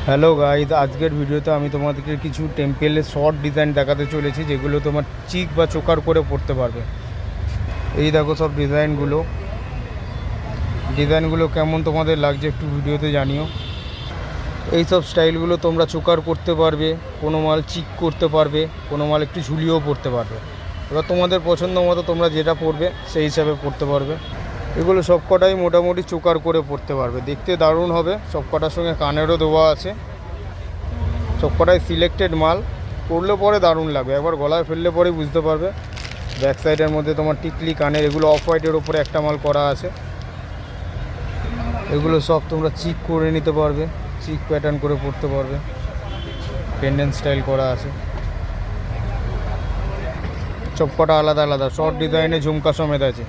Hello guys, আজকের ভিডিওতে আমি তোমাদেরকে কিছু টেম্পেলের শর্ট ডিজাইন দেখাতে চলেছি, যেগুলো তোমার চিক বা চোকার করে পড়তে পারবে। এই দেখো সব ডিজাইনগুলো কেমন তোমাদের লাগছে একটু ভিডিওতে জানিও। এই সব স্টাইলগুলো তোমরা চোকার করতে পারবে, কোনো মাল চিক করতে পারবে, কোনো মাল একটু ঝুলিয়েও পড়তে পারবে। এবার তোমাদের পছন্দ মতো তোমরা যেটা পড়বে সেই হিসাবে পড়তে পারবে। এগুলো সবকটাই মোটামুটি চোকার করে পড়তে পারবে, দেখতে দারুণ হবে। সবকটার সঙ্গে কানেরও দেওয়া আছে, সবকটাই সিলেক্টেড মাল। পরলে পরে দারুণ লাগবে, একবার গলায় ফেললে পরেই বুঝতে পারবে। ব্যাক সাইডের মধ্যে তোমার টিকলি কানের, এগুলো অফ হোয়াইটের ওপরে একটা মাল করা আছে। এগুলো সব তোমরা চিক করে নিতে পারবে, চিক প্যাটার্ন করে পড়তে পারবে। পেন্ডেন্ট স্টাইল করা আছে, সবকটা আলাদা আলাদা শর্ট ডিজাইনে ঝুমকা সমেত আছে,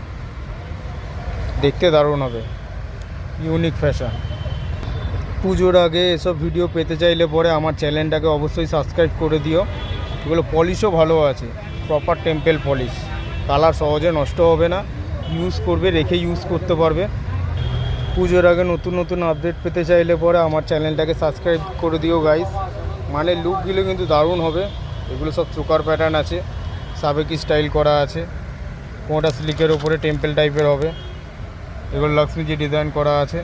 দেখতে দারুণ হবে, ইউনিক ফ্যাশন। পুজোর আগে এসব ভিডিও পেতে চাইলে পরে আমার চ্যানেলটাকে অবশ্যই সাবস্ক্রাইব করে দিও। এগুলো পলিশও ভালো আছে, প্রপার টেম্পেল পলিশ, কালার সহজে নষ্ট হবে না, ইউজ করবে রেখে ইউজ করতে পারবে। পুজোর আগে নতুন নতুন আপডেট পেতে চাইলে পরে আমার চ্যানেলটাকে সাবস্ক্রাইব করে দিও গাইস। মানে লুকগুলো কিন্তু দারুণ হবে। এগুলো সব চোকার প্যাটার্ন আছে, সাবেকি স্টাইল করা আছে, কোটা সিল্কের ওপরে টেম্পেল টাইপের হবে। এগুলো লক্ষ্মীজি ডিজাইন করা আছে।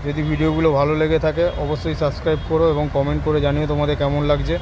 যদি ভিডিওগুলো ভালো লেগে থাকে অবশ্যই সাবস্ক্রাইব করো এবং কমেন্ট করে জানিও তোমাদের কেমন লাগছে।